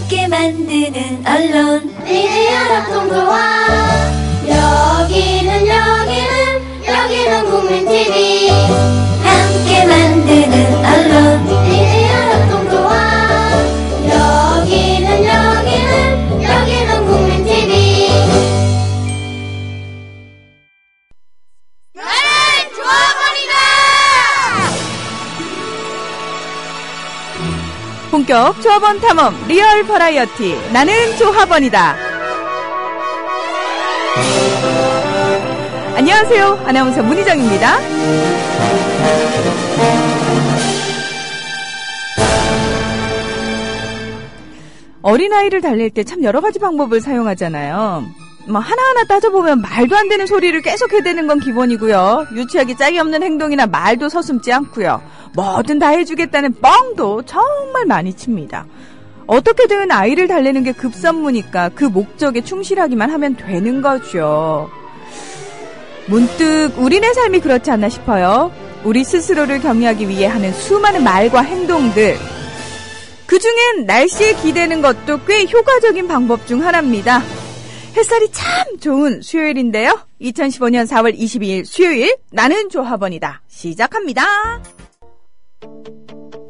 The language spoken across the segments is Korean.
함께 만드는 언론 미디어 협동조합. 여기는 국민TV. 함께 만드는 언론 미디어 협동조합. 여기는 국민TV. 나는 조합원이다. 본격 조합원 탐험 리얼 버라이어티 나는 조합원이다. 안녕하세요. 아나운서 문희정입니다. 어린아이를 달랠 때 참 여러 가지 방법을 사용하잖아요. 뭐 하나하나 따져보면 말도 안 되는 소리를 계속 해대는 건 기본이고요. 유치하기 짝이 없는 행동이나 말도 서슴지 않고요. 뭐든 다 해주겠다는 뻥도 정말 많이 칩니다. 어떻게든 아이를 달래는 게 급선무니까 그 목적에 충실하기만 하면 되는 거죠. 문득 우리네 삶이 그렇지 않나 싶어요. 우리 스스로를 격려하기 위해 하는 수많은 말과 행동들. 그중엔 날씨에 기대는 것도 꽤 효과적인 방법 중 하나입니다. 햇살이 참 좋은 수요일인데요. 2015년 4월 22일 수요일 나는 조합원이다. 시작합니다.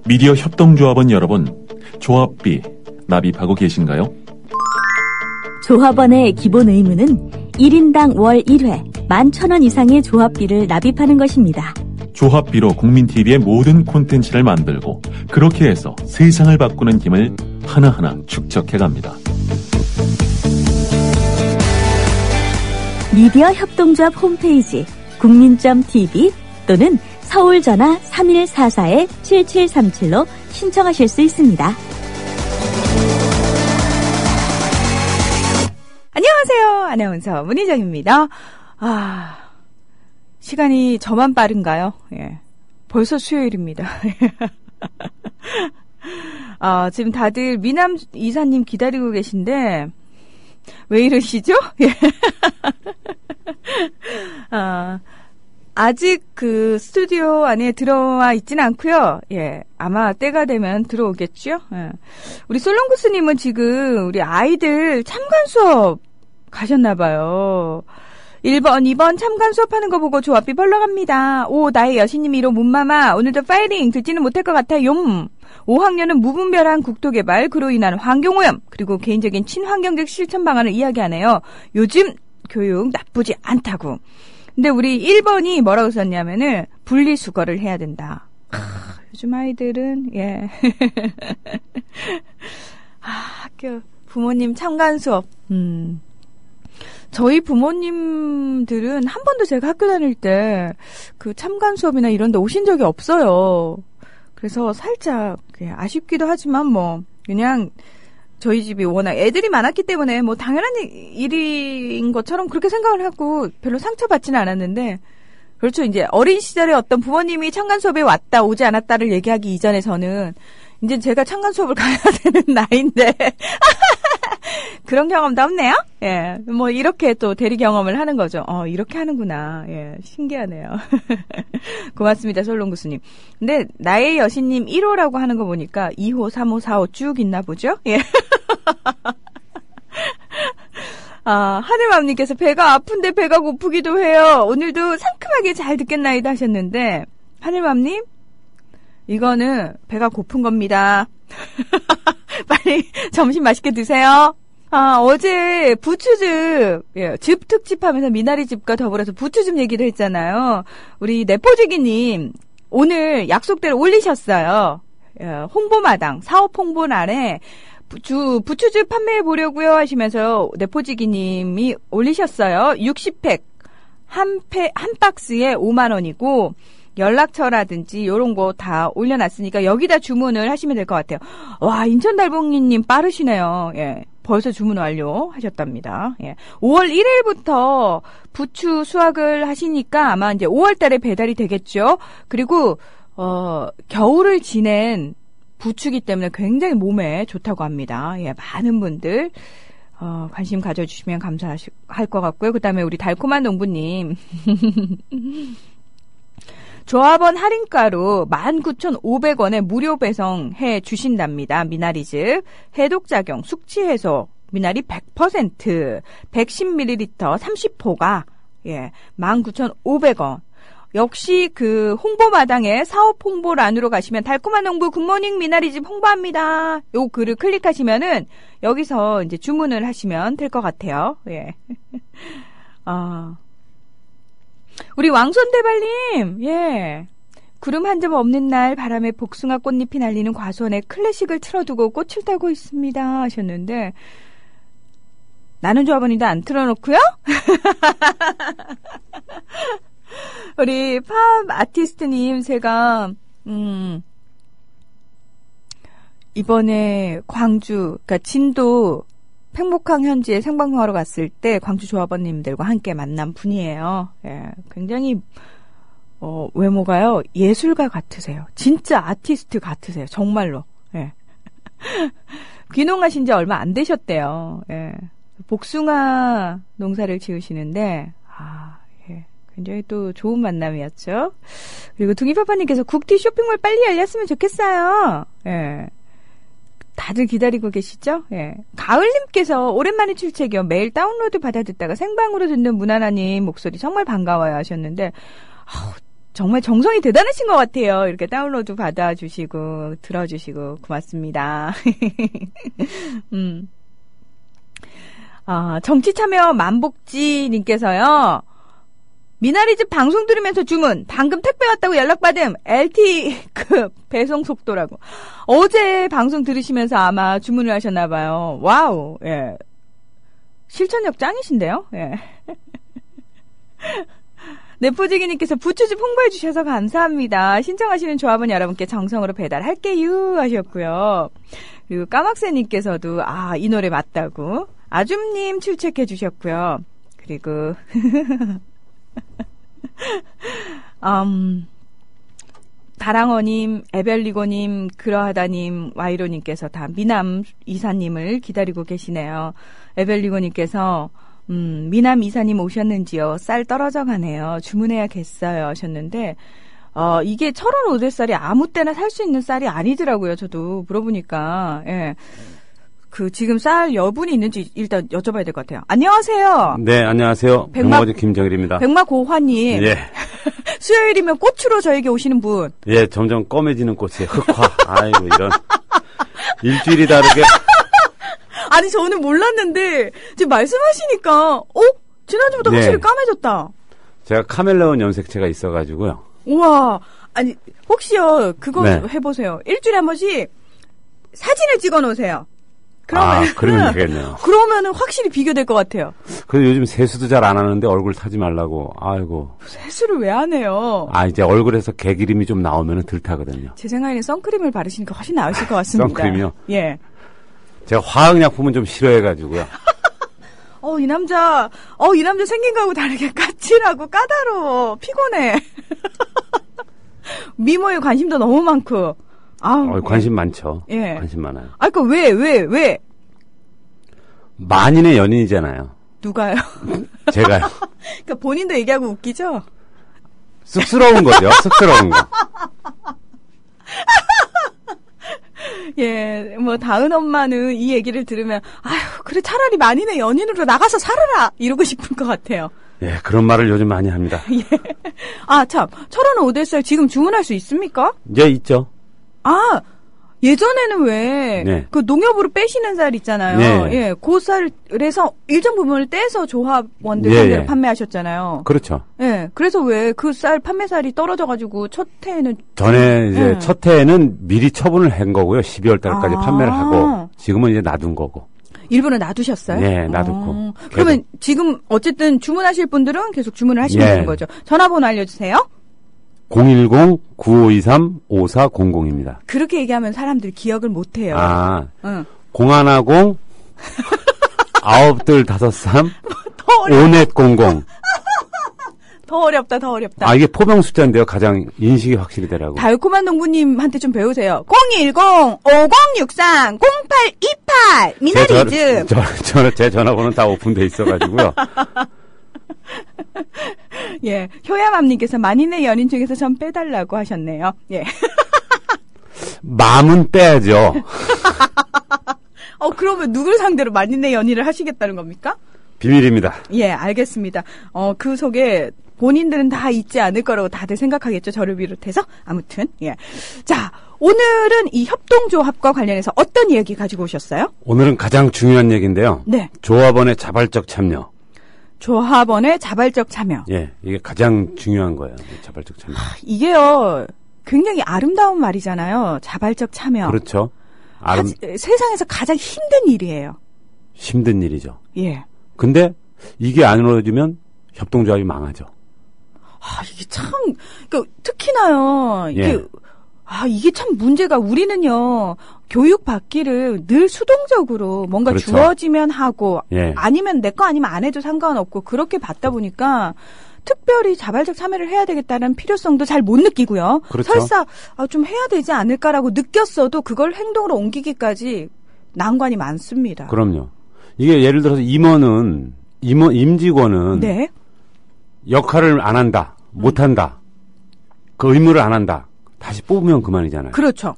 미디어 협동조합원 여러분, 조합비 납입하고 계신가요? 조합원의 기본 의무는 1인당 월 1회 11,000원 이상의 조합비를 납입하는 것입니다. 조합비로 국민TV의 모든 콘텐츠를 만들고 그렇게 해서 세상을 바꾸는 힘을 하나하나 축적해갑니다. 미디어 협동조합 홈페이지 국민.tv 또는 서울전화 3144-7737로 신청하실 수 있습니다. 안녕하세요. 아나운서 문희정입니다. 시간이 저만 빠른가요? 예. 벌써 수요일입니다. 지금 다들 미남 이사님 기다리고 계신데 왜 이러시죠? 예. 아직 그 스튜디오 안에 들어와 있진 않고요. 예, 아마 때가 되면 들어오겠죠. 예. 우리 솔롱구스님은 지금 우리 아이들 참관 수업 가셨나봐요. 1번, 2번 참관 수업하는 거 보고 조합비 벌러 갑니다. 5. 나의 여신님 1호 문마마 오늘도 파이팅 듣지는 못할 것 같아요. 5학년은 무분별한 국토개발 그로 인한 환경오염 그리고 개인적인 친환경적 실천 방안을 이야기하네요. 요즘 교육 나쁘지 않다고. 근데 우리 1번이 뭐라고 썼냐면은 분리수거를 해야 된다. 요즘 아이들은 예. 학교 부모님 참관 수업. 저희 부모님들은 한 번도 제가 학교 다닐 때 그 참관 수업이나 이런 데 오신 적이 없어요. 그래서 살짝 아쉽기도 하지만 뭐 그냥 저희 집이 워낙 애들이 많았기 때문에 뭐 당연한 일인 것처럼 그렇게 생각을 하고 별로 상처받지는 않았는데 그렇죠. 이제 어린 시절에 어떤 부모님이 참관 수업에 왔다 오지 않았다를 얘기하기 이전에서는 이제 제가 참관 수업을 가야 되는 나이인데 그런 경험도 없네요. 예, 뭐 이렇게 또 대리 경험을 하는 거죠. 이렇게 하는구나. 예, 신기하네요. 고맙습니다, 솔롱구스님. 근데 나의 여신님 1호라고 하는 거 보니까 2호, 3호, 4호 쭉 있나 보죠? 예. 하늘맘님께서 배가 아픈데 배가 고프기도 해요. 오늘도 상큼하게 잘 듣겠나이다 하셨는데 하늘맘님 이거는 배가 고픈 겁니다. 빨리 점심 맛있게 드세요. 어제 부추즙, 즙 특집하면서 미나리즙과 더불어서 부추즙 얘기를 했잖아요. 우리 네포지기님, 오늘 약속대로 올리셨어요. 홍보마당, 사업 홍보날에 부추즙 판매해 보려고요 하시면서 네포지기님이 올리셨어요. 60팩, 한 박스에 5만원이고, 연락처라든지 요런 거 다 올려놨으니까 여기다 주문을 하시면 될 것 같아요. 와, 인천달봉이님 빠르시네요. 예. 벌써 주문 완료하셨답니다. 예. 5월 1일부터 부추 수확을 하시니까 아마 이제 5월 달에 배달이 되겠죠. 그리고, 겨울을 지낸 부추기 때문에 굉장히 몸에 좋다고 합니다. 예. 많은 분들, 관심 가져주시면 감사할 것 같고요. 그 다음에 우리 달콤한 농부님. 조합원 할인가로 19,500원에 무료 배송해 주신답니다. 미나리즙, 해독작용, 숙취해소, 미나리 100%, 110ml 30포가, 19,500원. 역시 그 홍보마당에 사업 홍보란으로 가시면 달콤한 농부 굿모닝 미나리즙 홍보합니다. 요 글을 클릭하시면은 여기서 이제 주문을 하시면 될 것 같아요. 예. 우리 왕손대발님, 구름 한 점 없는 날 바람에 복숭아 꽃잎이 날리는 과수원에 클래식을 틀어두고 꽃을 따고 있습니다 하셨는데, 나는 조합원인데 안 틀어놓고요? 우리 팝 아티스트님, 제가 이번에 광주, 그러니까 진도 팽목항 현지에 생방송하러 갔을 때 광주 조합원님들과 함께 만난 분이에요. 굉장히 외모가요 예술가 같으세요. 진짜 아티스트 같으세요. 정말로. 귀농하신 지 얼마 안 되셨대요. 복숭아 농사를 지으시는데 굉장히 또 좋은 만남이었죠. 그리고 둥이파파님께서 국티 쇼핑몰 빨리 열렸으면 좋겠어요. 다들 기다리고 계시죠? 가을님께서 오랜만에 출첵이요. 매일 다운로드 받아 듣다가 생방으로 듣는 문하나님 목소리 정말 반가워요 하셨는데, 정말 정성이 대단하신 것 같아요. 이렇게 다운로드 받아주시고 들어주시고 고맙습니다. 정치참여 만복지님께서요. 미나리즙 방송 들으면서 주문. 방금 택배 왔다고 연락받음. LT급 배송 속도라고. 어제 방송 들으시면서 아마 주문을 하셨나봐요. 와우. 실천력 짱이신데요. 네포지기님께서 부추즙 홍보해 주셔서 감사합니다. 신청하시는 조합원 여러분께 정성으로 배달할게요 하셨고요. 그리고 까막새님께서도 이 노래 맞다고. 아줌님 출첵해 주셨고요. 그리고 다랑어님, 에벨리고님, 그러하다님, 와이로님께서 다 미남 이사님을 기다리고 계시네요. 에벨리고님께서 미남 이사님 오셨는지요? 쌀 떨어져 가네요. 주문해야겠어요 하셨는데 이게 1,500쌀이 아무 때나 살 수 있는 쌀이 아니더라고요. 저도 물어보니까. 지금 쌀 여분이 있는지 일단 여쭤봐야 될 것 같아요. 안녕하세요. 네, 안녕하세요. 백마고지 김정일입니다. 백마고화님. 수요일이면 꽃으로 저에게 오시는 분. 점점 검해지는 꽃이에요. 흑화. 아이고, 이런. 일주일이 다르게. 아니, 저는 몰랐는데, 지금 말씀하시니까, 지난주부터 확실히 까매졌다. 제가 카멜레온 염색체가 있어가지고요. 우와. 아니, 혹시요, 그거 해보세요. 일주일에 한 번씩 사진을 찍어 놓으세요. 그러면 되겠네요. 그러면은 확실히 비교될 것 같아요. 그래도 요즘 세수도 잘 안 하는데 얼굴 타지 말라고. 아이고. 세수를 왜 안 해요? 이제 얼굴에서 개기름이 좀 나오면은 들 타거든요. 제 생각에는 선크림을 바르시니까 훨씬 나으실 것 같습니다. 선크림이요? 예. 제가 화학약품은 좀 싫어해가지고요. 이 남자 생긴 거하고 다르게 까칠하고 까다로워. 피곤해. 미모에 관심도 너무 많고. 관심 많죠. 관심 많아요. 왜? 만인의 연인이잖아요. 누가요? 제가요. 그러니까 본인도 얘기하고 웃기죠? 쑥스러운 거죠. 쑥스러운 거. 다은 엄마는 이 얘기를 들으면, 그래, 차라리 만인의 연인으로 나가서 살아라! 이러고 싶을 것 같아요. 그런 말을 요즘 많이 합니다. 참, 1,500쌀 지금 주문할 수 있습니까? 있죠. 예전에는 왜, 그 농협으로 빼시는 쌀 있잖아요. 그 쌀을 해서 일정 부분을 떼서 조합원들 상대로 판매하셨잖아요. 그렇죠. 그래서 왜 그 쌀 판매쌀이 떨어져가지고 첫 해에는. 전에 이제 첫 해에는 미리 처분을 한 거고요. 12월 달까지 판매를 하고, 지금은 이제 놔둔 거고. 일부러 놔두셨어요? 네, 놔두고. 그러면 지금 어쨌든 주문하실 분들은 계속 주문을 하시면 되는 거죠. 전화번호 알려주세요. 010-9523-5400입니다. 그렇게 얘기하면 사람들이 기억을 못해요. 010 9둘53 5400. 더 어렵다. 이게 포병 숫자인데요. 가장 인식이 확실히 되라고. 달콤한 농부님한테 좀 배우세요. 010-5063-0828 미나리즙. 제 전화번호는 다 오픈돼 있어가지고요. 예, 효야맘님께서 만인의 연인 중에서 전 빼달라고 하셨네요. 예. 마음은 빼야죠. 그러면 누굴 상대로 만인의 연인을 하시겠다는 겁니까? 비밀입니다. 예, 알겠습니다. 그 속에 본인들은 다 있지 않을 거라고 다들 생각하겠죠. 저를 비롯해서. 아무튼, 예. 자, 오늘은 이 협동조합과 관련해서 어떤 이야기 가지고 오셨어요? 오늘은 가장 중요한 얘기인데요. 네. 조합원의 자발적 참여. 조합원의 자발적 참여. 예, 이게 가장 중요한 거예요. 자발적 참여. 이게요, 굉장히 아름다운 말이잖아요. 자발적 참여. 그렇죠. 세상에서 가장 힘든 일이에요. 힘든 일이죠. 예. 근데 이게 안 이루어지면 협동조합이 망하죠. 이게 참, 특히나요, 예. 이게 참 문제가 우리는요, 교육 받기를 늘 수동적으로 뭔가 그렇죠. 주어지면 하고, 예. 아니면 내 거 아니면 안 해도 상관없고, 그렇게 받다 보니까, 특별히 자발적 참여를 해야 되겠다는 필요성도 잘 못 느끼고요. 그렇죠. 설사, 좀 해야 되지 않을까라고 느꼈어도 그걸 행동으로 옮기기까지 난관이 많습니다. 그럼요. 이게 예를 들어서 임직원은. 네. 역할을 안 한다, 못 한다, 그 의무를 안 한다, 다시 뽑으면 그만이잖아요. 그렇죠.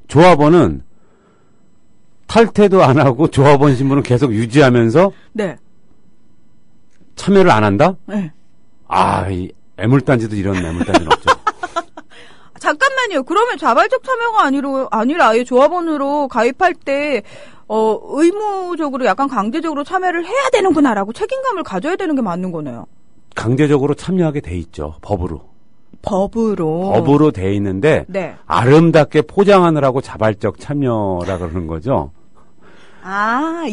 조합원은 탈퇴도 안 하고 조합원 신분을 계속 유지하면서 네. 참여를 안 한다? 네. 이 애물단지도 이런 애물단지는 없죠. 잠깐만요. 그러면 자발적 참여가 아니라 아예 조합원으로 가입할 때 의무적으로 약간 강제적으로 참여를 해야 되는구나라고 책임감을 가져야 되는 게 맞는 거네요. 강제적으로 참여하게 돼 있죠. 법으로. 법으로 돼 있는데 네. 아름답게 포장하느라고 자발적 참여라 그러는 거죠.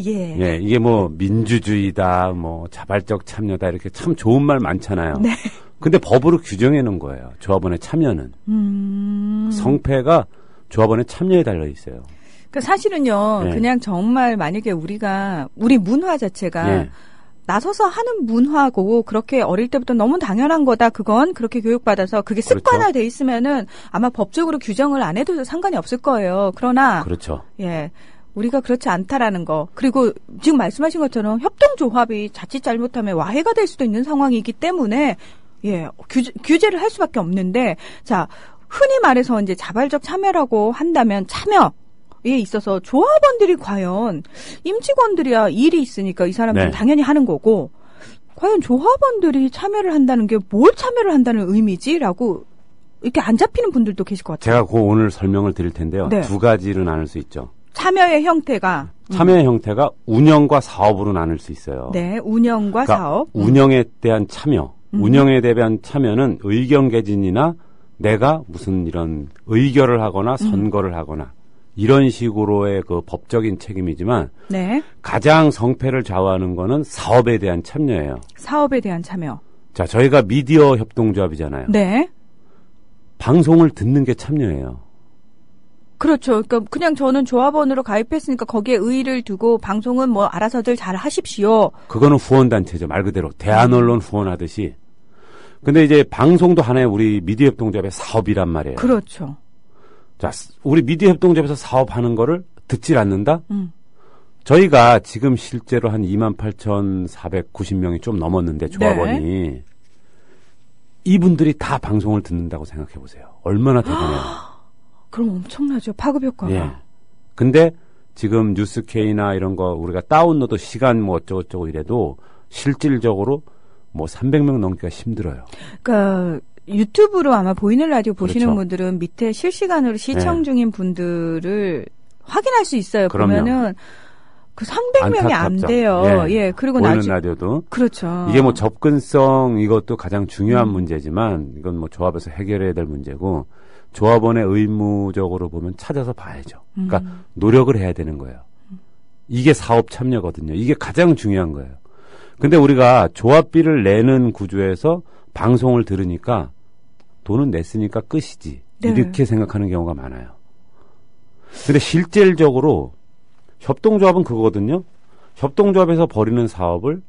예. 예, 이게 뭐 민주주의다, 뭐 자발적 참여다 이렇게 참 좋은 말 많잖아요. 네. 근데 법으로 규정해 놓은 거예요. 조합원의 참여는. 성패가 조합원의 참여에 달려 있어요. 그 사실은요. 네. 그냥 정말 만약에 우리 문화 자체가 예. 나서서 하는 문화고 그렇게 어릴 때부터 너무 당연한 거다. 그건 그렇게 교육받아서 그게 습관화돼 있으면은 아마 법적으로 규정을 안 해도 상관이 없을 거예요. 그러나 그렇죠. 예. 우리가 그렇지 않다라는 거. 그리고 지금 말씀하신 것처럼 협동조합이 자칫 잘못하면 와해가 될 수도 있는 상황이기 때문에 예, 규제를 할 수밖에 없는데 자, 흔히 말해서 이제 자발적 참여라고 한다면 참여에 있어서 조합원들이 과연 임직원들이야 일이 있으니까 이 사람들은 네. 당연히 하는 거고 과연 조합원들이 참여를 한다는 게 뭘 참여를 한다는 의미지라고 이렇게 안 잡히는 분들도 계실 것 같아요. 제가 오늘 설명을 드릴 텐데요. 네. 두 가지로 나눌 수 있죠. 참여의 형태가 참여의 형태가 운영과 사업으로 나눌 수 있어요. 네, 운영과 그러니까 사업. 운영에 대한 참여, 운영에 대한 참여는 의견 개진이나 내가 무슨 이런 의결을 하거나 선거를 하거나 이런 식으로의 그 법적인 책임이지만 네. 가장 성패를 좌우하는 거는 사업에 대한 참여예요. 사업에 대한 참여. 자, 저희가 미디어 협동조합이잖아요. 네. 방송을 듣는 게 참여예요. 그렇죠. 그러니까 그냥 저는 조합원으로 가입했으니까 거기에 의의를 두고 방송은 뭐 알아서들 잘 하십시오. 그거는 후원단체죠. 말 그대로. 대한언론 후원하듯이. 근데 이제 방송도 하나의 우리 미디어 협동조합의 사업이란 말이에요. 그렇죠. 자, 우리 미디어 협동조합에서 사업하는 거를 듣질 않는다? 저희가 지금 실제로 한 28,490명이 좀 넘었는데 조합원이 네. 이분들이 다 방송을 듣는다고 생각해 보세요. 얼마나 대단해요. 그럼 엄청나죠. 파급 효과가. 예. 근데 지금 뉴스케이나 이런 거 우리가 다운로드 시간 뭐 어쩌고저쩌고 이래도 실질적으로 뭐 300명 넘기가 힘들어요. 그러니까 유튜브로 아마 보이는 라디오 보시는 그렇죠. 분들은 밑에 실시간으로 시청 네. 중인 분들을 확인할 수 있어요. 그럼요. 보면은 그 300명이 안 안타깝죠. 돼요. 예. 그리고 보이는 나중에 라디오도 그렇죠. 이게 뭐 접근성 이것도 가장 중요한 문제지만 이건 뭐 조합에서 해결해야 될 문제고 조합원의 의무적으로 보면 찾아서 봐야죠. 그러니까 노력을 해야 되는 거예요. 이게 사업 참여거든요. 이게 가장 중요한 거예요. 근데 우리가 조합비를 내는 구조에서 방송을 들으니까 돈은 냈으니까 끝이지. 네. 이렇게 생각하는 경우가 많아요. 근데 실질적으로 협동조합은 그거거든요. 협동조합에서 벌이는 사업을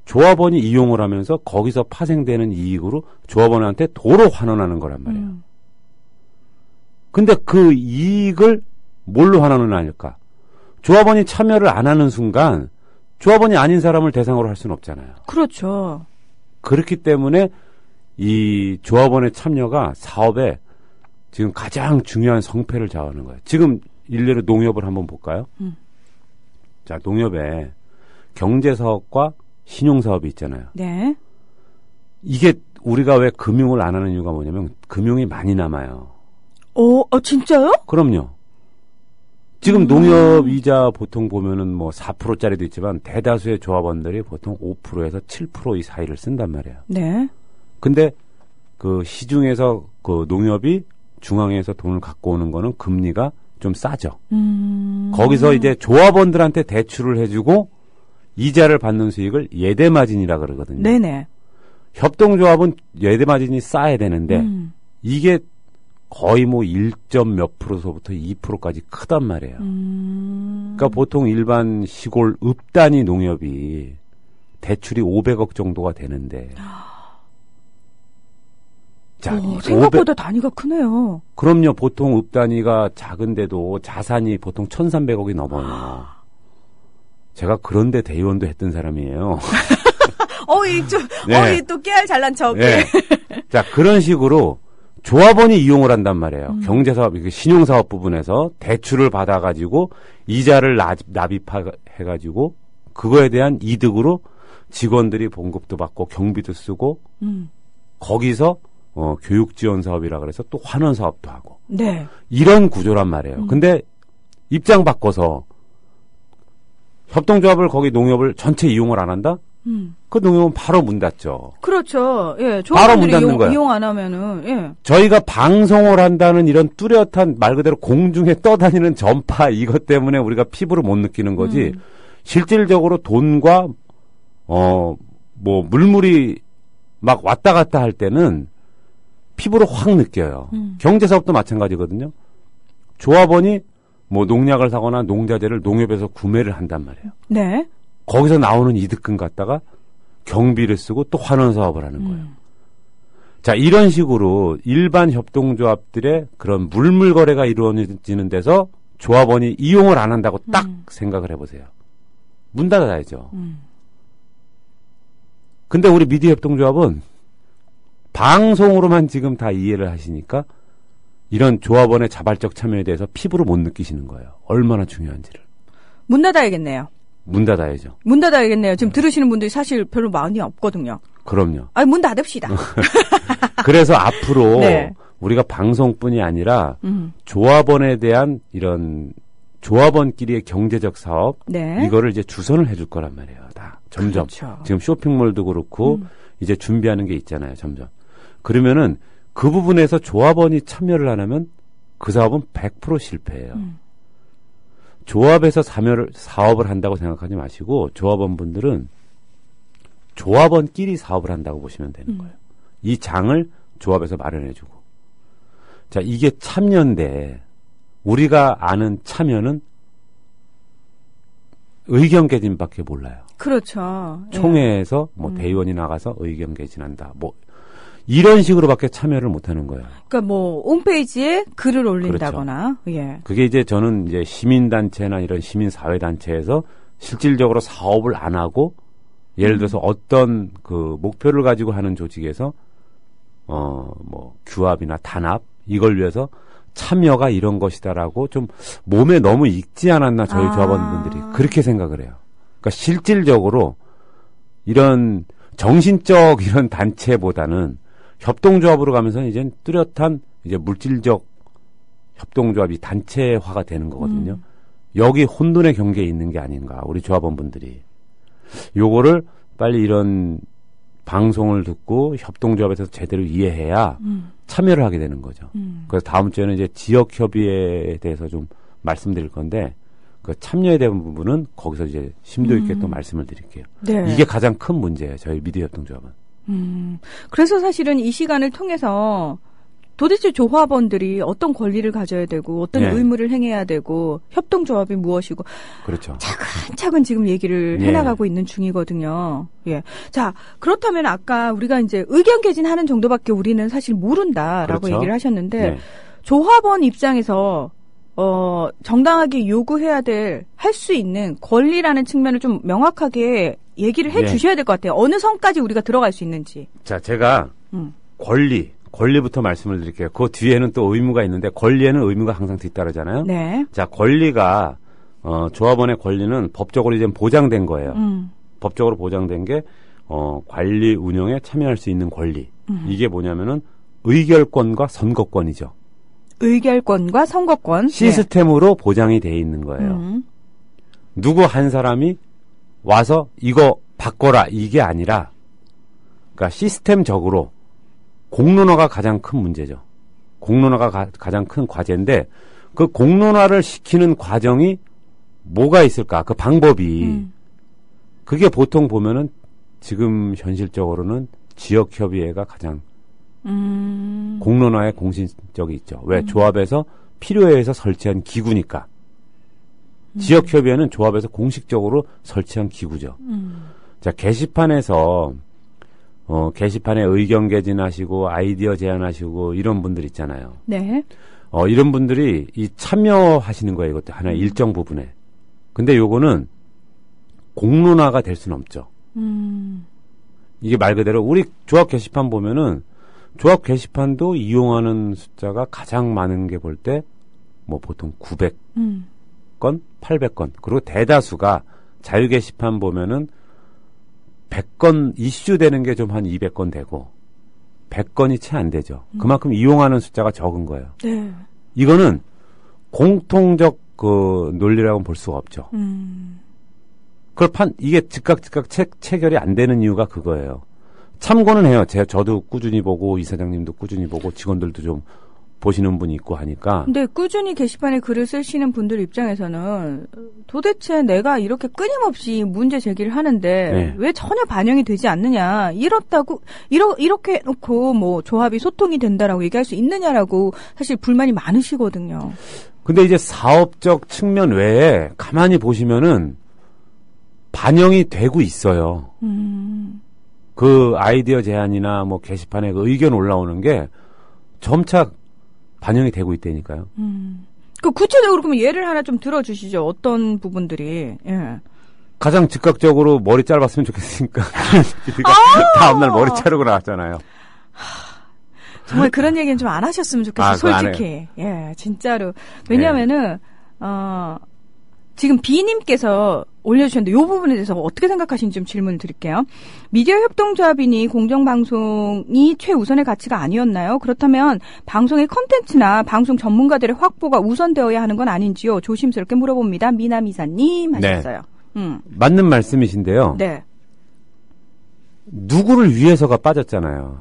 조합원이 이용을 하면서 거기서 파생되는 이익으로 조합원한테 도로 환원하는 거란 말이에요. 근데 그 이익을 뭘로 환원을 하니까? 조합원이 참여를 안 하는 순간 조합원이 아닌 사람을 대상으로 할 수는 없잖아요. 그렇죠. 그렇기 때문에 이 조합원의 참여가 사업에 지금 가장 중요한 성패를 좌우하는 거예요. 지금 일례로 농협을 한번 볼까요? 자, 농협에 경제사업과 신용사업이 있잖아요. 네. 이게 우리가 왜 금융을 안 하는 이유가 뭐냐면 금융이 많이 남아요. 진짜요? 그럼요. 지금 농협 이자 보통 보면은 뭐 4%짜리도 있지만 대다수의 조합원들이 보통 5%에서 7% 이 사이를 쓴단 말이에요. 네. 근데 그 시중에서 그 농협이 중앙에서 돈을 갖고 오는 거는 금리가 좀 싸죠. 거기서 이제 조합원들한테 대출을 해주고 이자를 받는 수익을 예대마진이라 그러거든요. 네네. 협동조합은 예대마진이 싸야 되는데 이게 거의 뭐 1점 몇 %서부터 2%까지 크단 말이에요. 그러니까 보통 일반 시골 읍단위 농협이 대출이 500억 정도가 되는데 자, 생각보다 단위가 크네요. 그럼요. 보통 읍단위가 작은데도 자산이 보통 1,300억이 넘어요. 제가 그런데 대의원도 했던 사람이에요. 네. 또 깨알 잘난 척. 네. 자, 그런 식으로 조합원이 이용을 한단 말이에요. 경제사업, 신용사업 부분에서 대출을 받아가지고 이자를 납입해가지고 그거에 대한 이득으로 직원들이 봉급도 받고 경비도 쓰고 거기서 교육지원 사업이라 그래서 또 환원 사업도 하고. 네. 이런 구조란 말이에요. 근데 입장 바꿔서 협동조합을 거기 농협을 전체 이용을 안 한다? 그 농협은 바로 문 닫죠. 그렇죠. 예. 바로 문 닫는 거예요. 이용 안 하면은, 예. 저희가 방송을 한다는 이런 뚜렷한 말 그대로 공중에 떠다니는 전파 이것 때문에 우리가 피부를 못 느끼는 거지. 실질적으로 돈과 뭐 물물이 막 왔다 갔다 할 때는 피부로 확 느껴요. 경제사업도 마찬가지거든요. 조합원이 뭐 농약을 사거나 농자재를 농협에서 구매를 한단 말이에요. 네. 거기서 나오는 이득금 갖다가 경비를 쓰고 또 환원 사업을 하는 거예요. 자, 이런 식으로 일반 협동조합들의 그런 물물 거래가 이루어지는 데서 조합원이 이용을 안 한다고 딱 생각을 해보세요. 문 닫아야죠. 근데 우리 미디어 협동조합은 방송으로만 지금 다 이해를 하시니까 이런 조합원의 자발적 참여에 대해서 피부로 못 느끼시는 거예요. 얼마나 중요한지를. 문 닫아야겠네요. 문 닫아야죠. 문 닫아야겠네요. 지금 들으시는 분들이 사실 별로 많이 없거든요. 그럼요. 문 닫읍시다. 그래서 앞으로 네. 우리가 방송뿐이 아니라 조합원에 대한 이런 조합원끼리의 경제적 사업 네. 이거를 이제 주선을 해줄 거란 말이에요. 다 점점. 그렇죠. 지금 쇼핑몰도 그렇고 이제 준비하는 게 있잖아요. 점점. 그러면은 그 부분에서 조합원이 참여를 안 하면 그 사업은 100% 실패해요. 조합에서 사업을 한다고 생각하지 마시고 조합원분들은 조합원끼리 사업을 한다고 보시면 되는 거예요. 이 장을 조합에서 마련해주고. 자, 이게 참여인데 우리가 아는 참여는 의견 개진밖에 몰라요. 그렇죠. 총회에서 뭐 대의원이 나가서 의견 개진한다. 뭐 이런 식으로밖에 참여를 못하는 거예요. 그러니까 뭐 홈페이지에 글을 올린다거나, 그렇죠. 예. 그게 이제 저는 이제 시민단체나 이런 시민사회단체에서 실질적으로 사업을 안 하고 예를 들어서 어떤 그 목표를 가지고 하는 조직에서 뭐 규합이나 단합 이걸 위해서 참여가 이런 것이다라고 좀 몸에 너무 익지 않았나 저희 조합원분들이 그렇게 생각을 해요. 그러니까 실질적으로 이런 정신적 이런 단체보다는 협동조합으로 가면서 이제 뚜렷한 이제 물질적 협동조합이 단체화가 되는 거거든요. 여기 혼돈의 경계에 있는 게 아닌가 우리 조합원분들이 요거를 빨리 이런 방송을 듣고 협동조합에서 제대로 이해해야 참여를 하게 되는 거죠. 그래서 다음 주에는 이제 지역협의회에 대해서 좀 말씀드릴 건데 그 참여에 대한 부분은 거기서 이제 심도 있게 또 말씀을 드릴게요. 네. 이게 가장 큰 문제예요. 저희 미디어 협동조합은. 그래서 사실은 이 시간을 통해서 도대체 조합원들이 어떤 권리를 가져야 되고 어떤 네. 의무를 행해야 되고 협동조합이 무엇이고 그렇죠. 차근차근 지금 얘기를 해나가고 있는 중이거든요. 예. 자, 그렇다면 아까 우리가 이제 의견 개진하는 정도밖에 우리는 사실 모른다라고 그렇죠. 얘기를 하셨는데 네. 조합원 입장에서 정당하게 요구해야 될 할 수 있는 권리라는 측면을 좀 명확하게 얘기를 해 네. 주셔야 될 것 같아요. 어느 선까지 우리가 들어갈 수 있는지. 자, 제가 권리부터 말씀을 드릴게요. 그 뒤에는 또 의무가 있는데 권리에는 의무가 항상 뒤따르잖아요. 네. 자, 권리가 조합원의 권리는 법적으로 이제 보장된 거예요. 법적으로 보장된 게 관리 운영에 참여할 수 있는 권리. 이게 뭐냐면은 의결권과 선거권이죠. 의결권과 선거권. 시스템으로 보장이 돼 있는 거예요. 누구 한 사람이 와서 이거 바꿔라 이게 아니라 그러니까 시스템적으로 공론화가 가장 큰 문제죠. 공론화가 가장 큰 과제인데 그 공론화를 시키는 과정이 뭐가 있을까? 그 방법이 그게 보통 보면은 지금 현실적으로는 지역협의회가 가장 공론화에 공신력이 있죠. 왜? 조합에서 필요에 의해서 설치한 기구니까. 지역협의회는 조합에서 공식적으로 설치한 기구죠. 자, 게시판에서 게시판에 의견 개진하시고 아이디어 제안하시고 이런 분들 있잖아요. 네. 이런 분들이 이 참여하시는 거예요. 이것도 하나의 일정 부분에. 근데 요거는 공론화가 될 수는 없죠. 이게 말 그대로 우리 조합 게시판 보면은 조합 게시판도 이용하는 숫자가 가장 많은 게 볼 때 뭐 보통 900건, 800건. 그리고 대다수가 자유 게시판 보면은 100건 이슈되는 게 좀 한 200건 되고 100건이 채 안 되죠. 그만큼 이용하는 숫자가 적은 거예요. 네. 이거는 공통적 그 논리라고는 볼 수가 없죠. 이게 즉각 체결이 안 되는 이유가 그거예요. 참고는 해요. 저도 꾸준히 보고 이사장님도 꾸준히 보고 직원들도 좀 보시는 분이 있고 하니까. 근데 꾸준히 게시판에 글을 쓰시는 분들 입장에서는 도대체 내가 이렇게 끊임없이 문제 제기를 하는데 네. 왜 전혀 반영이 되지 않느냐. 이렇게 놓고 뭐 조합이 소통이 된다라고 얘기할 수 있느냐라고 사실 불만이 많으시거든요. 근데 이제 사업적 측면 외에 가만히 보시면은 반영이 되고 있어요. 그 아이디어 제안이나 뭐 게시판에 그 의견 올라오는 게 점차 반영이 되고 있다니까요. 그 구체적으로 그러면 예를 하나 좀 들어주시죠. 어떤 부분들이. 예. 가장 즉각적으로 머리 짧았으면 좋겠으니까. 다음날 머리 자르고 나왔잖아요. 정말 그런 얘기는 좀 안 하셨으면 좋겠어요. 솔직히. 예, 진짜로. 왜냐면은, 지금 B님께서 올려주셨는데, 이 부분에 대해서 어떻게 생각하시는지 좀 질문을 드릴게요. 미디어 협동조합이니 공정방송이 최우선의 가치가 아니었나요? 그렇다면 방송의 컨텐츠나 방송 전문가들의 확보가 우선되어야 하는 건 아닌지요? 조심스럽게 물어봅니다. 미나미사님 하셨어요. 네. 맞는 말씀이신데요. 네. 누구를 위해서가 빠졌잖아요.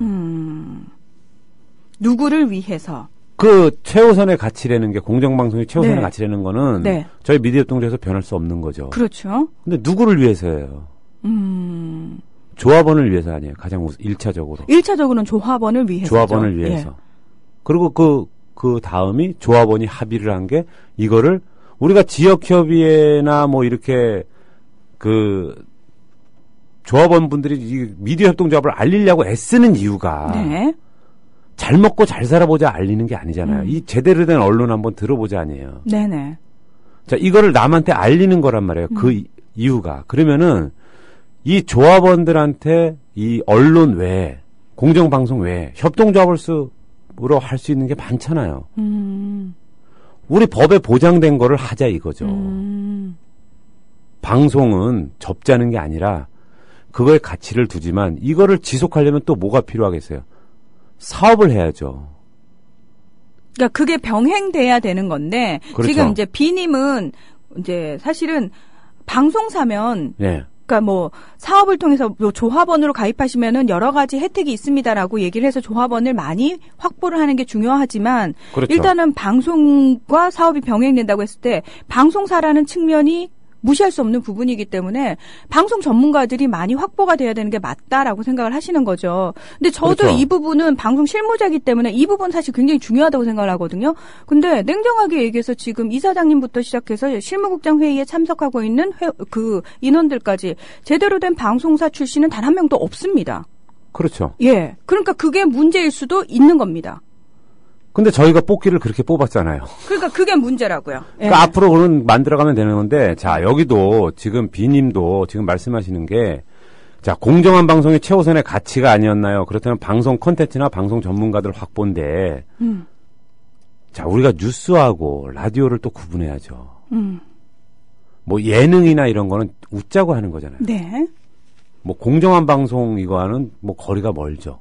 누구를 위해서? 그 최우선의 가치라는 게 공정방송이 최우선의 네. 가치라는 거는 네. 저희 미디어 협동조합에서 변할 수 없는 거죠. 그렇죠. 근데 누구를 위해서예요? 조합원을 위해서 아니에요. 가장 1차적으로. 1차적으로는 조합원을 위해서. 조합원을 위해서. 예. 그리고 그 다음이 조합원이 합의를 한 게 이거를 우리가 지역협의회나 뭐 이렇게 그 조합원분들이 이 미디어 협동조합을 알리려고 애쓰는 이유가 네. 잘 먹고 잘 살아보자 알리는 게 아니잖아요. 이 제대로 된 언론 한번 들어보자 아니에요. 네네. 자, 이거를 남한테 알리는 거란 말이에요. 그 이유가. 그러면은 이 조합원들한테 이 언론 외에 공정방송 외에 협동조합으로 할 수 있는 게 많잖아요. 우리 법에 보장된 거를 하자 이거죠. 방송은 접자는 게 아니라 그거에 가치를 두지만 이거를 지속하려면 또 뭐가 필요하겠어요? 사업을 해야죠. 그러니까 그게 병행돼야 되는 건데 그렇죠. 지금 이제 B님은 이제 사실은 방송사면 네. 그러니까 뭐 사업을 통해서 뭐 조합원으로 가입하시면은 여러 가지 혜택이 있습니다라고 얘기를 해서 조합원을 많이 확보를 하는 게 중요하지만 그렇죠. 일단은 방송과 사업이 병행된다고 했을 때 방송사라는 측면이 무시할 수 없는 부분이기 때문에 방송 전문가들이 많이 확보가 돼야 되는 게 맞다라고 생각을 하시는 거죠. 근데 저도 그렇죠. 이 부분은 방송 실무자이기 때문에 이 부분 사실 굉장히 중요하다고 생각을 하거든요. 근데 냉정하게 얘기해서 지금 이사장님부터 시작해서 실무국장 회의에 참석하고 있는 그 인원들까지 제대로 된 방송사 출신은 단 한 명도 없습니다. 그렇죠. 예. 그러니까 그게 문제일 수도 있는 겁니다. 근데 저희가 뽑기를 그렇게 뽑았잖아요. 그러니까 그게 문제라고요. 예. 그러니까 앞으로 그는 만들어가면 되는 건데, 자, 여기도 지금 B님도 지금 말씀하시는 게, 자, 공정한 방송이 최우선의 가치가 아니었나요? 그렇다면 방송 콘텐츠나 방송 전문가들 확보인데, 자, 우리가 뉴스하고 라디오를 또 구분해야죠. 뭐 예능이나 이런 거는 웃자고 하는 거잖아요. 네. 뭐 공정한 방송 이거와는 뭐 거리가 멀죠.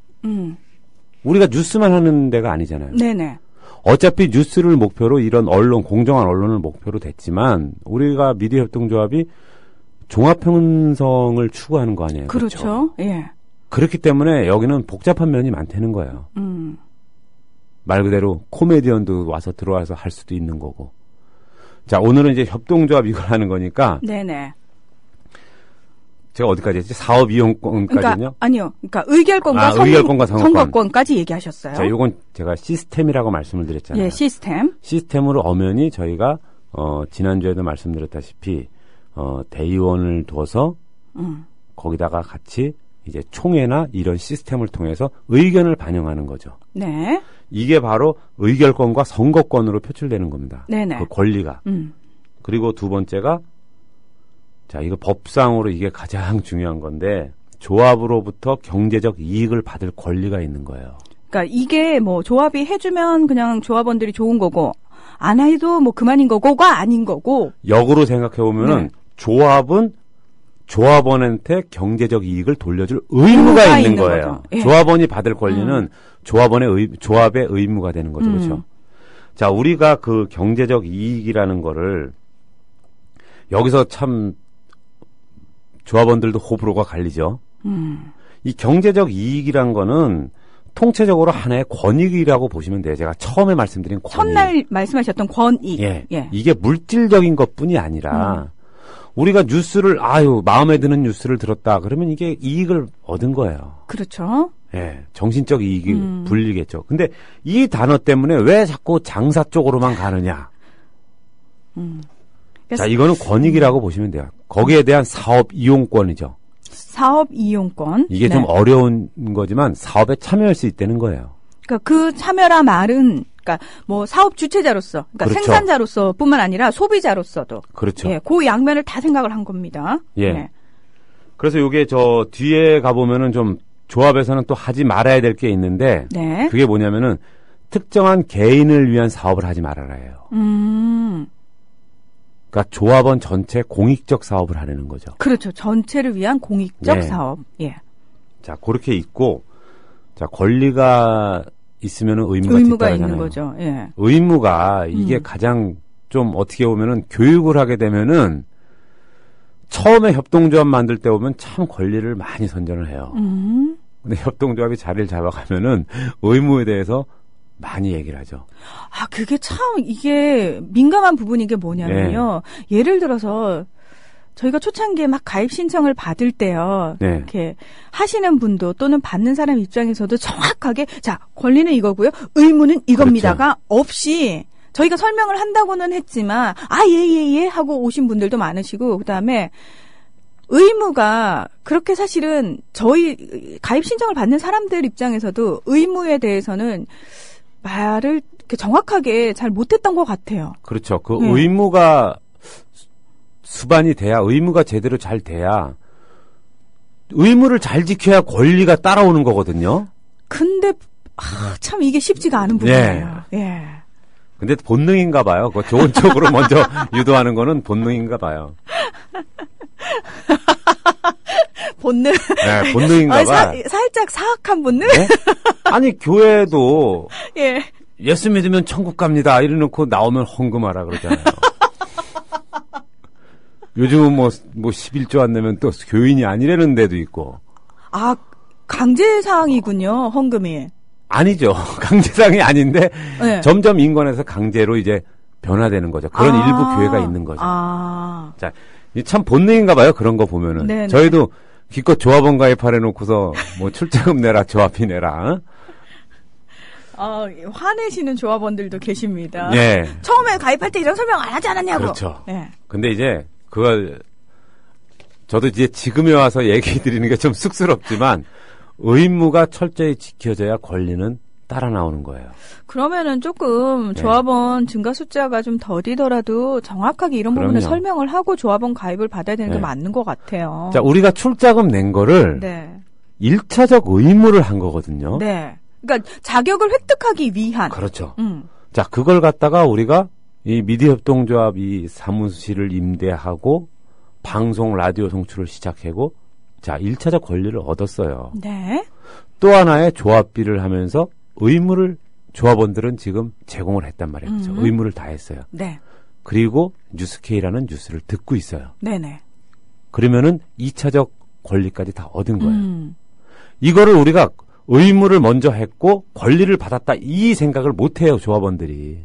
우리가 뉴스만 하는 데가 아니잖아요. 네네. 어차피 뉴스를 목표로 이런 언론, 공정한 언론을 목표로 됐지만 우리가 미디어협동조합이 종합편성을 추구하는 거 아니에요? 그렇죠. 예. 그렇기 때문에 여기는 복잡한 면이 많다는 거예요. 말 그대로 코미디언도 와서 들어와서 할 수도 있는 거고. 자, 오늘은 이제 협동조합 이걸 하는 거니까. 네네. 제가 어디까지 했지? 사업 이용권까지요? 그러니까, 아니요. 그러니까 의결권과 의결권과 선거권. 지 얘기하셨어요. 자, 요건 제가 시스템이라고 말씀을 드렸잖아요. 예, 시스템. 시스템으로 엄연히 저희가 지난주에도 말씀드렸다시피 대의원을 둬서 거기다가 같이 이제 총회나 이런 시스템을 통해서 의견을 반영하는 거죠. 네. 이게 바로 의결권과 선거권으로 표출되는 겁니다. 네네. 그 권리가. 그리고 두 번째가 자, 이거 법상으로 이게 가장 중요한 건데 조합으로부터 경제적 이익을 받을 권리가 있는 거예요. 그러니까 이게 뭐 조합이 해주면 그냥 조합원들이 좋은 거고 안 해도 뭐 그만인 거고가 아닌 거고. 역으로 생각해 보면은 조합은 조합원한테 경제적 이익을 돌려줄 의무가 있는 거예요. 예. 조합원이 받을 권리는 조합의 의무가 되는 거죠. 그렇죠? 자, 우리가 그 경제적 이익이라는 거를 여기서 참 조합원들도 호불호가 갈리죠. 이 경제적 이익이란 거는 통체적으로 하나의 권익이라고 보시면 돼요. 제가 처음에 말씀드린 권익. 첫날 말씀하셨던 권익. 예. 예. 이게 물질적인 것뿐이 아니라 우리가 뉴스를 마음에 드는 뉴스를 들었다. 그러면 이게 이익을 얻은 거예요. 그렇죠. 예. 정신적 이익이 불리겠죠. 근데 이 단어 때문에 왜 자꾸 장사 쪽으로만 가느냐? 자, 이거는 권익이라고 보시면 돼요. 거기에 대한 사업 이용권이죠. 사업 이용권. 이게 좀 어려운 거지만 사업에 참여할 수 있다는 거예요. 그러니까 그 참여라 말은 그러니까 뭐 사업 주체자로서, 그러니까 그렇죠. 생산자로서뿐만 아니라 소비자로서도. 그렇죠. 예, 그 양면을 다 생각을 한 겁니다. 예. 네. 그래서 이게 저 뒤에 가보면은 좀 조합에서는 또 하지 말아야 될 게 있는데 네. 그게 뭐냐면은 특정한 개인을 위한 사업을 하지 말아라예요. 그러니까 조합원 전체 공익적 사업을 하려는 거죠. 그렇죠. 전체를 위한 공익적 네. 사업. 예. 자, 그렇게 있고, 자, 권리가 있으면은 의무가 의무가 뒤따르잖아요. 있는 거죠. 예. 의무가 이게 가장 좀 어떻게 보면은 교육을 하게 되면은 처음에 협동조합 만들 때 보면 참 권리를 많이 선전을 해요. 근데 협동조합이 자리를 잡아가면은 의무에 대해서 많이 얘기를 하죠. 아, 그게 참 이게 민감한 부분인 게 뭐냐면요. 예를 들어서 저희가 초창기에 막 가입 신청을 받을 때요. 네. 이렇게 하시는 분도 또는 받는 사람 입장에서도 정확하게 자, 권리는 이거고요. 의무는 이겁니다가 없이 저희가 설명을 한다고는 했지만 예 하고 오신 분들도 많으시고 그다음에 의무가 그렇게 사실은 저희 가입 신청을 받는 사람들 입장에서도 의무에 대해서는 말을 이렇게 정확하게 잘 못했던 것 같아요. 그렇죠. 그 의무가 수반이 돼야 의무가 제대로 잘 돼야 의무를 잘 지켜야 권리가 따라오는 거거든요. 근데 참 이게 쉽지가 않은 부분이에요. 예. 근데 본능인가 봐요. 그 좋은 쪽으로 먼저 유도하는 거는 본능인가 봐요. 본능. 네, 본능인가 봐. 살짝 사악한 본능? 네? 아니, 교회도 예. 예수 믿으면 천국 갑니다. 이래놓고 나오면 헌금하라 그러잖아요. 요즘은 뭐 11조 안 내면 또 교인이 아니라는 데도 있고. 아, 강제사항이군요, 헌금이. 아니죠. 강제상이 아닌데 네. 점점 인권에서 강제로 이제 변화되는 거죠. 그런 일부 교회가 있는 거죠. 자, 참 본능인가 봐요. 그런 거 보면은. 네네. 저희도 기껏 조합원 가입하래 놓고서 뭐 출자금 내라, 조합비 내라. 화내시는 조합원들도 계십니다. 네. 처음에 가입할 때 이런 설명 안 하지 않았냐고. 그렇죠. 네. 근데 이제 그걸 저도 이제 지금에 와서 얘기 드리는 게 좀 쑥스럽지만 의무가 철저히 지켜져야 권리는 따라 나오는 거예요. 그러면은 조금 네. 조합원 증가 숫자가 좀 더디더라도 정확하게 이런 부분을 그럼요. 설명을 하고 조합원 가입을 받아야 되는 게 네. 맞는 것 같아요. 자, 우리가 출자금 낸 거를 네. 1차적 의무를 한 거거든요. 네. 그러니까 자격을 획득하기 위한. 그렇죠. 음. 자, 그걸 갖다가 우리가 이 미디어협동조합 이 사무실을 임대하고 방송 라디오 송출을 시작하고 자, 1차적 권리를 얻었어요. 네. 또 하나의 조합비를 하면서 의무를 조합원들은 지금 제공을 했단 말이에요. 그렇죠? 의무를 다 했어요. 네. 그리고 뉴스케이라는 뉴스를 듣고 있어요. 네네. 그러면은 2차적 권리까지 다 얻은 거예요. 이거를 우리가 의무를 먼저 했고 권리를 받았다 이 생각을 못 해요, 조합원들이.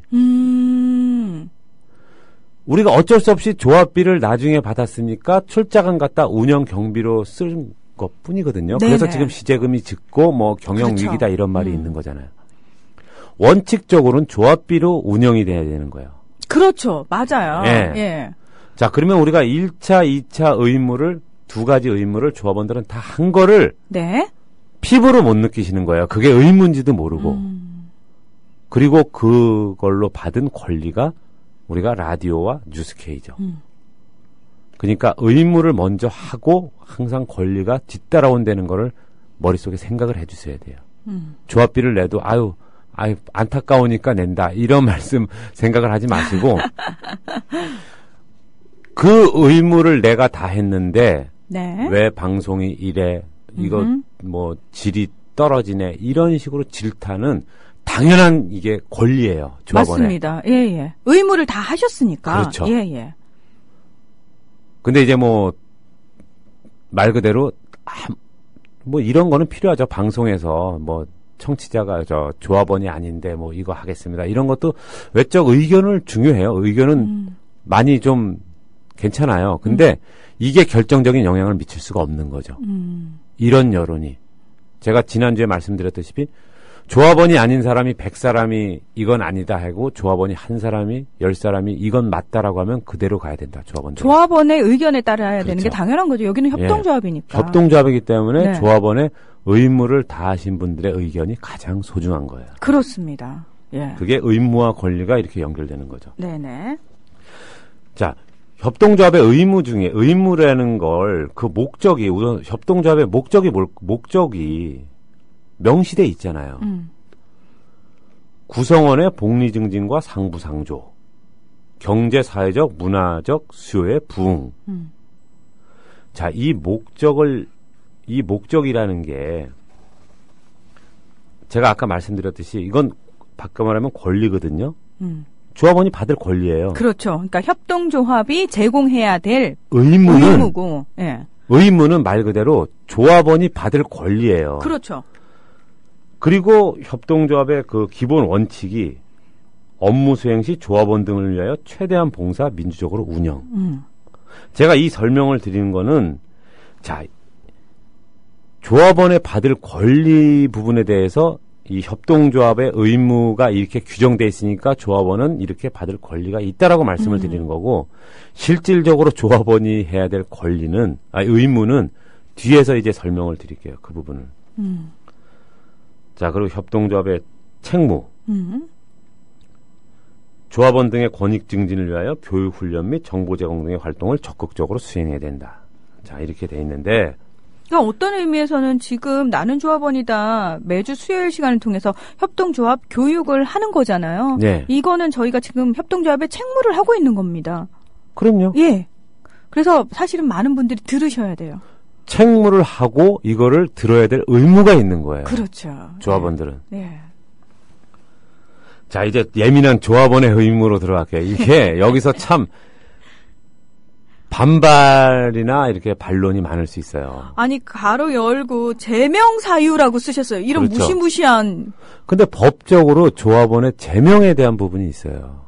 우리가 어쩔 수 없이 조합비를 나중에 받았으니까 출자금 갖다 운영 경비로 쓴 것뿐이거든요. 네네. 그래서 지금 시제금이 짙고 뭐 경영 그렇죠. 위기다 이런 말이 있는 거잖아요. 원칙적으로는 조합비로 운영이 돼야 되는 거예요. 그렇죠. 맞아요. 예. 예. 자, 그러면 우리가 1차, 2차 의무를 두 가지 의무를 조합원들은 다 한 거를 네. 피부로 못 느끼시는 거예요. 그게 의무인지도 모르고. 그리고 그걸로 받은 권리가 우리가 라디오와 뉴스케이죠. 그러니까 의무를 먼저 하고 항상 권리가 뒤따라온다는 거를 머릿속에 생각을 해주셔야 돼요. 조합비를 내도 아유 안타까우니까 낸다 이런 말씀 생각을 하지 마시고 그 의무를 내가 다 했는데 네. 왜 방송이 이래 이거 뭐 질이 떨어지네 이런 식으로 질타는 당연한 이게 권리예요. 조합원의. 맞습니다. 예, 예. 의무를 다 하셨으니까. 그렇죠. 예, 예. 근데 이제 뭐 말 그대로 뭐 이런 거는 필요하죠. 방송에서 뭐 청취자가 저 조합원이 아닌데 뭐 이거 하겠습니다. 이런 것도 외적 의견을 중요해요. 의견은 많이 좀 괜찮아요. 근데 이게 결정적인 영향을 미칠 수가 없는 거죠. 이런 여론이. 제가 지난주에 말씀드렸다시피 조합원이 아닌 사람이 100사람이 이건 아니다 하고 조합원이 한 사람이 10사람이 이건 맞다라고 하면 그대로 가야 된다. 조합원들. 조합원의 의견에 따라야 되는 그렇죠. 게 당연한 거죠. 여기는 협동조합이니까. 협동조합이기 때문에 네. 조합원의 의무를 다하신 분들의 의견이 가장 소중한 거예요. 그렇습니다. 예. 그게 의무와 권리가 이렇게 연결되는 거죠. 네네. 자, 협동조합의 의무 중에 의무라는 걸 그 목적이 우선 협동조합의 목적이 명시돼 있잖아요. 구성원의 복리 증진과 상부상조, 경제, 사회적, 문화적 수요의 부응. 자, 이 목적이라는 게 제가 아까 말씀드렸듯이 이건 바꿔 말하면 권리거든요. 조합원이 받을 권리예요. 그렇죠. 그러니까 협동조합이 제공해야 될 의무는 의무고. 예. 의무는 말 그대로 조합원이 받을 권리예요. 그렇죠. 그리고 협동조합의 그 기본 원칙이 업무 수행 시 조합원 등을 위하여 최대한 봉사 민주적으로 운영. 제가 이 설명을 드리는 거는 자, 조합원의 받을 권리 부분에 대해서 이 협동조합의 의무가 이렇게 규정돼 있으니까 조합원은 이렇게 받을 권리가 있다라고 말씀을 드리는 거고 실질적으로 조합원이 해야 될 의무는 뒤에서 이제 설명을 드릴게요. 그 부분은. 자, 그리고 협동조합의 책무. 조합원 등의 권익 증진을 위하여 교육 훈련 및 정보 제공 등의 활동을 적극적으로 수행해야 된다. 자, 이렇게 돼 있는데 그러니까 어떤 의미에서는 지금 나는 조합원이다 매주 수요일 시간을 통해서 협동조합 교육을 하는 거잖아요. 네. 이거는 저희가 지금 협동조합의 책무를 하고 있는 겁니다. 그럼요. 예. 그래서 사실은 많은 분들이 들으셔야 돼요. 책무를 하고 이거를 들어야 될 의무가 있는 거예요. 그렇죠. 조합원들은. 네. 자, 이제 예민한 조합원의 의무로 들어갈게요. 이게 여기서 참 반발이나 이렇게 반론이 많을 수 있어요. 아니 가로 열고 제명 사유라고 쓰셨어요. 이런 그렇죠. 무시무시한. 근데 법적으로 조합원의 제명에 대한 부분이 있어요.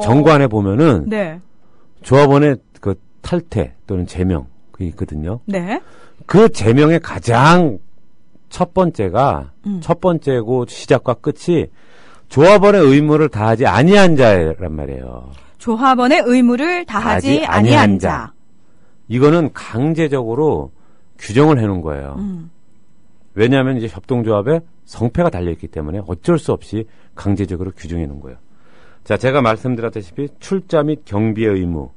정관에 보면은 네. 조합원의 그 탈퇴 또는 제명 그게 있거든요. 네. 그 제명의 가장 첫 번째고 시작과 끝이 조합원의 의무를 다하지 아니한 자란 말이에요. 조합원의 의무를 다하지 아니한 자. 이거는 강제적으로 규정을 해놓은 거예요. 왜냐하면 이제 협동조합의 성패가 달려있기 때문에 어쩔 수 없이 강제적으로 규정해 놓은 거예요. 자, 제가 말씀드렸다시피 출자 및 경비의 의무.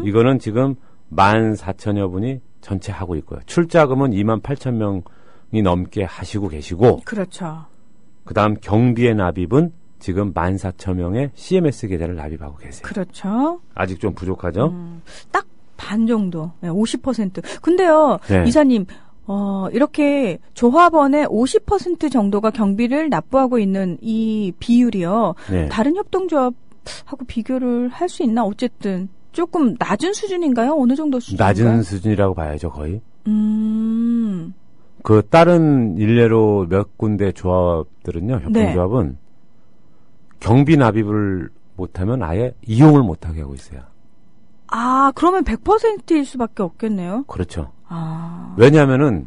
이거는 지금 14,000여 분이 전체 하고 있고요. 출자금은 28,000명이 넘게 하시고 계시고. 그렇죠. 그 다음 경비의 납입은 지금 14,000명의 CMS 계좌를 납입하고 계세요. 그렇죠. 아직 좀 부족하죠? 딱 반 정도. 네, 50%. 근데요, 네. 이사님, 이렇게 조합원의 50% 정도가 경비를 납부하고 있는 이 비율이요. 네. 다른 협동조합하고 비교를 할 수 있나? 어쨌든 조금 낮은 수준인가요? 어느 정도 수준인가요? 낮은 수준이라고 봐야죠, 거의. 그 다른 일례로 몇 군데 조합들은요, 협동조합은 경비 납입을 못하면 아예 이용을 못하게 하고 있어요. 아, 그러면 100%일 수밖에 없겠네요. 그렇죠. 아, 왜냐하면은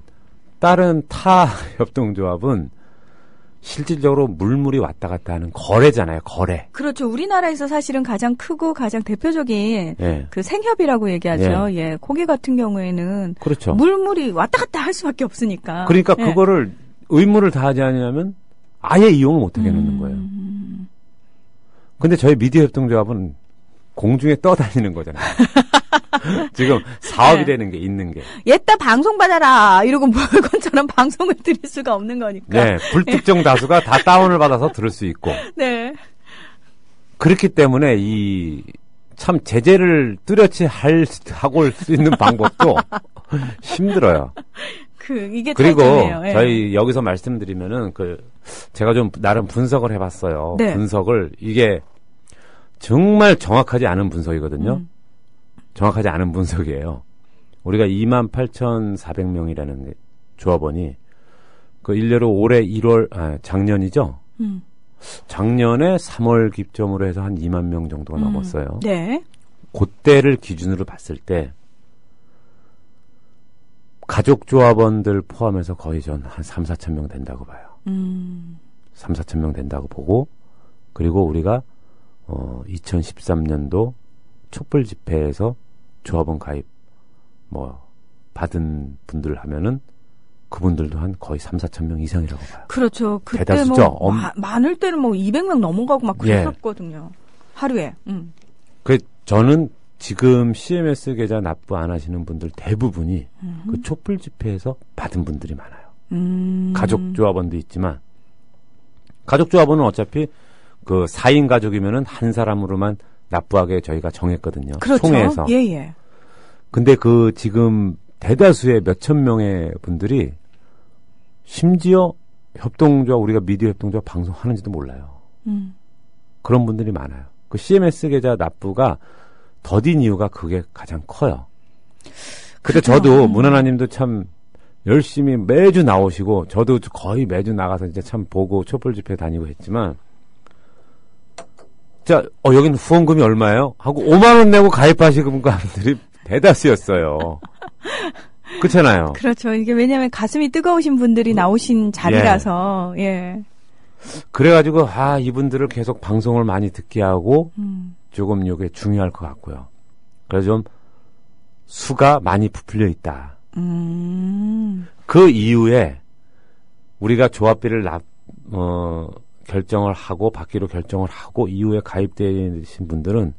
다른 타 협동조합은 실질적으로 물물이 왔다 갔다 하는 거래잖아요. 거래. 그렇죠. 우리나라에서 사실은 가장 크고 가장 대표적인 예. 그 생협이라고 얘기하죠. 예, 거기 같은 경우에는 그렇죠. 물물이 왔다 갔다 할 수밖에 없으니까. 그러니까 예. 그거를 의무를 다하지 않으면 아예 이용을 못하게 해놓는 거예요. 근데 저희 미디어 협동조합은 공중에 떠다니는 거잖아요. 지금 사업이라는 게 있는 게. 옛다 방송 받아라 이러고 물건처럼 방송을 드릴 수가 없는 거니까. 네, 불특정 다수가 다 다운을 받아서 들을 수 있고. 네. 그렇기 때문에 이 참 제재를 뚜렷이 하고 올 수 있는 방법도 힘들어요. 이게 그리고 차이점이에요. 예. 저희 여기서 말씀드리면은 제가 좀 나름 분석을 해봤어요. 네. 분석을 이게 정말 정확하지 않은 분석이거든요. 정확하지 않은 분석이에요. 우리가 28,400명이라는 조합원이 그 일례로 올해 작년이죠. 작년에 3월 기점으로 해서 한 2만 명 정도가 넘었어요. 네. 그때를 기준으로 봤을 때 가족 조합원들 포함해서 거의 전 한 3, 4천 명 된다고 봐요. 3, 4천 명 된다고 보고 그리고 우리가 2013년도 촛불 집회에서 조합원 가입 받은 분들 하면은 그분들도 한 거의 3, 4천 명 이상이라고 봐요. 그렇죠. 그때 대다수죠. 많을 때는 200명 넘어가고 막 예. 그랬었거든요. 하루에. 저는 지금 CMS 계좌 납부 안 하시는 분들 대부분이 그 촛불 집회에서 받은 분들이 많아요. 가족 조합원도 있지만 가족 조합원은 어차피 그 4인 가족이면은 한 사람으로만 납부하게 저희가 정했거든요. 그렇죠. 총회에서. 예. 근데 지금 대다수의 몇천 명의 분들이 심지어 우리가 미디어 협동조합 방송하는지도 몰라요. 그런 분들이 많아요. 그 CMS 계좌 납부가 더딘 이유가 그게 가장 커요. 근데 그렇죠. 저도 문하나님도 참 열심히 매주 나오시고 저도 거의 매주 나가서 이제 참 보고 촛불 집회 다니고 했지만 자, 여긴 후원금이 얼마예요? 하고 5만 원 내고 가입하시는 분들이 대다수였어요. 그렇잖아요. 그렇죠. 이게 왜냐하면 가슴이 뜨거우신 분들이 나오신 자리라서 예. 그래가지고 이분들을 계속 방송을 많이 듣게 하고 조금 이게 중요할 것 같고요. 그래서 좀 수가 많이 부풀려 있다. 그 이후에 우리가 조합비를 결정을 하고 받기로 결정을 하고 이후에 가입되신 분들은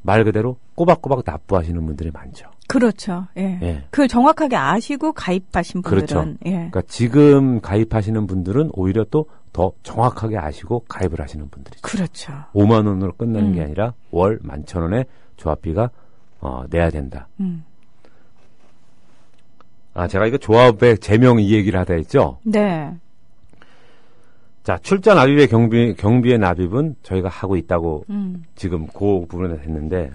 말 그대로 꼬박꼬박 납부하시는 분들이 많죠. 그렇죠. 예. 예. 그걸 정확하게 아시고 가입하신 분들은 그렇죠. 예. 그러니까 지금 가입하시는 분들은 오히려 또 더 정확하게 아시고 가입을 하시는 분들이죠. 그렇죠. 5만 원으로 끝나는 게 아니라 월 11,000원의 조합비가 내야 된다. 제가 이거 조합의 제명 이 얘기를 하다 했죠? 네. 자, 출자 납입의 경비의 납입은 저희가 하고 있다고 지금 그 부분에 했는데,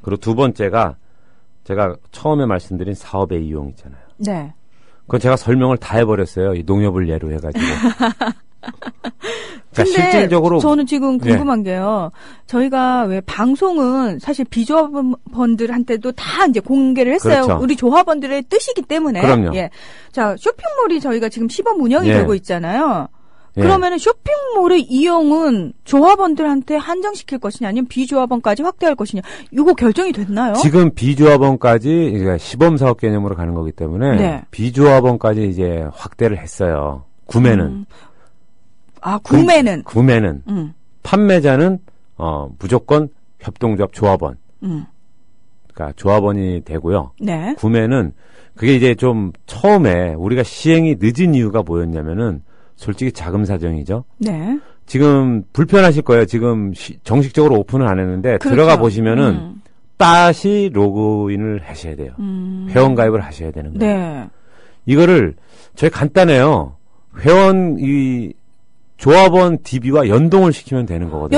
그리고 두 번째가 제가 처음에 말씀드린 사업의 이용 있잖아요. 네. 그건 제가 설명을 다 해버렸어요. 이 농협을 예로 해가지고. 근데 실질적으로 저는 지금 궁금한 게요. 저희가 왜 방송은 사실 비조합원들한테도 다 이제 공개를 했어요. 그렇죠. 우리 조합원들의 뜻이기 때문에. 그럼요. 예. 자, 쇼핑몰이 저희가 지금 시범 운영이 예. 되고 있잖아요. 예. 그러면은 쇼핑몰의 이용은 조합원들한테 한정시킬 것이냐 아니면 비조합원까지 확대할 것이냐 이거 결정이 됐나요? 지금 비조합원까지 이제 시범사업 개념으로 가는 거기 때문에 네. 비조합원까지 이제 확대를 했어요. 구매는. 구매는. 구매는. 판매자는, 무조건 협동조합 조합원. 그러니까 조합원이 되고요. 네. 구매는, 그게 이제 좀 처음에 우리가 시행이 늦은 이유가 뭐였냐면은, 솔직히 자금 사정이죠. 네. 지금 불편하실 거예요. 지금 정식적으로 오픈을 안 했는데, 그렇죠. 들어가 보시면은, 다시 로그인을 하셔야 돼요. 회원가입을 하셔야 되는 거예요. 네. 이거를 저희 간단해요. 조합원 DB와 연동을 시키면 되는 거거든요.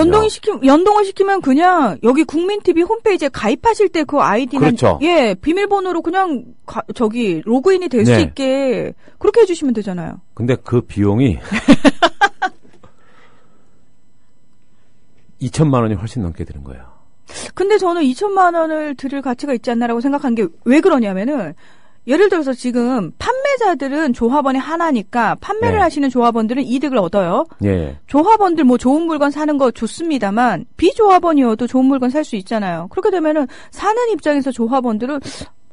연동을 시키면 그냥 여기 국민TV 홈페이지에 가입하실 때 그 아이디나 그렇죠. 예, 비밀번호로 그냥 로그인이 될 수 네. 있게 그렇게 해주시면 되잖아요. 근데 그 비용이 2천만 원이 훨씬 넘게 드는 거예요. 근데 저는 2천만 원을 드릴 가치가 있지 않나라고 생각한 게 왜 그러냐면은 예를 들어서 지금 판매자들은 조합원이 하나니까 판매를 네. 하시는 조합원들은 이득을 얻어요. 예. 조합원들 뭐 좋은 물건 사는 거 좋습니다만 비조합원이어도 좋은 물건 살 수 있잖아요. 그렇게 되면은 사는 입장에서 조합원들은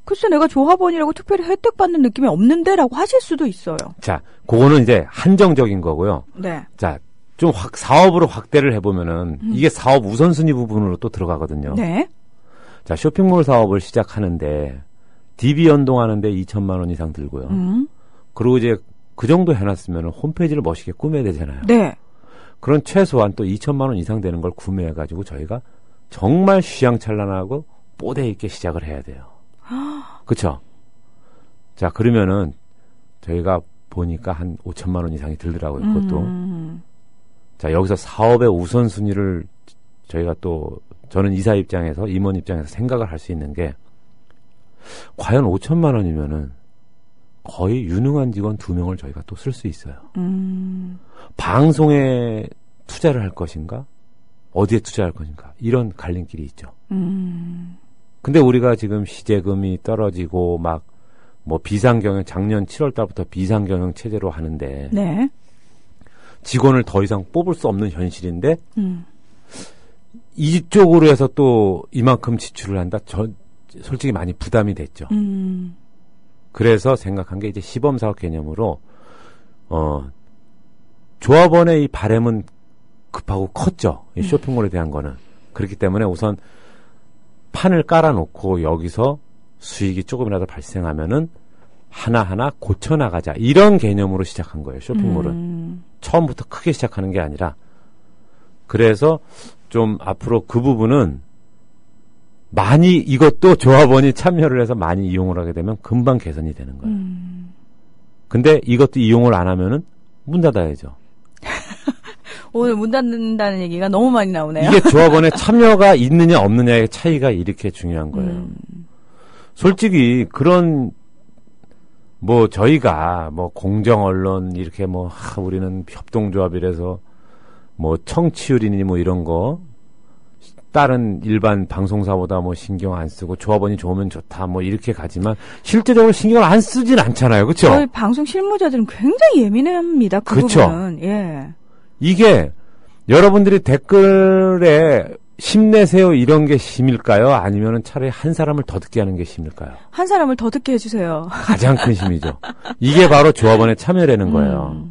글쎄 내가 조합원이라고 특별히 혜택 받는 느낌이 없는데라고 하실 수도 있어요. 자, 그거는 이제 한정적인 거고요. 네. 자, 좀 사업으로 확대를 해보면은 이게 사업 우선순위 부분으로 또 들어가거든요. 네. 자, 쇼핑몰 사업을 시작하는데 DB 연동하는데 2천만 원 이상 들고요. 그리고 이제 그 정도 해놨으면 홈페이지를 멋있게 꾸며야 되잖아요. 네. 그런 최소한 또 2천만 원 이상 되는 걸 구매해가지고 저희가 정말 휘황찬란하고 뽀대 있게 시작을 해야 돼요. 그쵸? 자, 그러면은 저희가 보니까 한 5천만 원 이상이 들더라고요. 그것도. 자, 여기서 사업의 우선순위를 저희가 또 저는 이사 입장에서 임원 입장에서 생각을 할 수 있는 게 과연 5천만 원이면은 거의 유능한 직원 2명을 저희가 또 쓸 수 있어요. 방송에 투자를 할 것인가? 어디에 투자할 것인가? 이런 갈림길이 있죠. 근데 우리가 지금 시제금이 떨어지고 막 뭐 비상경영 작년 7월 달부터 비상경영 체제로 하는데 네. 직원을 더 이상 뽑을 수 없는 현실인데 이쪽으로 해서 또 이만큼 지출을 한다? 솔직히 많이 부담이 됐죠. 그래서 생각한 게 이제 시범사업 개념으로 조합원의 이 바램은 급하고 컸죠. 이 쇼핑몰에 대한 거는. 그렇기 때문에 우선 판을 깔아놓고 여기서 수익이 조금이라도 발생하면은 하나하나 고쳐나가자. 이런 개념으로 시작한 거예요. 쇼핑몰은. 처음부터 크게 시작하는 게 아니라. 그래서 좀 앞으로 그 부분은 많이 이것도 조합원이 참여를 해서 많이 이용을 하게 되면 금방 개선이 되는 거예요. 근데 이것도 이용을 안 하면은 문 닫아야죠. 오늘 문 닫는다는 얘기가 너무 많이 나오네요. 이게 조합원의 참여가 있느냐 없느냐의 차이가 이렇게 중요한 거예요. 솔직히 그런 뭐 저희가 뭐 공정 언론 이렇게 뭐 우리는 협동조합이라서 뭐 청취율이니 뭐 이런 거 다른 일반 방송사보다 뭐 신경 안 쓰고 조합원이 좋으면 좋다 뭐 이렇게 가지만 실제적으로 신경을 안 쓰진 않잖아요. 그렇죠? 저희 방송 실무자들은 굉장히 예민합니다. 그 그쵸? 부분은. 예. 이게 여러분들이 댓글에 힘내세요 이런 게 힘일까요? 아니면은 차라리 한 사람을 더 듣게 하는 게 힘일까요? 한 사람을 더 듣게 해주세요. 가장 큰 힘이죠. 이게 바로 조합원의 참여라는 거예요.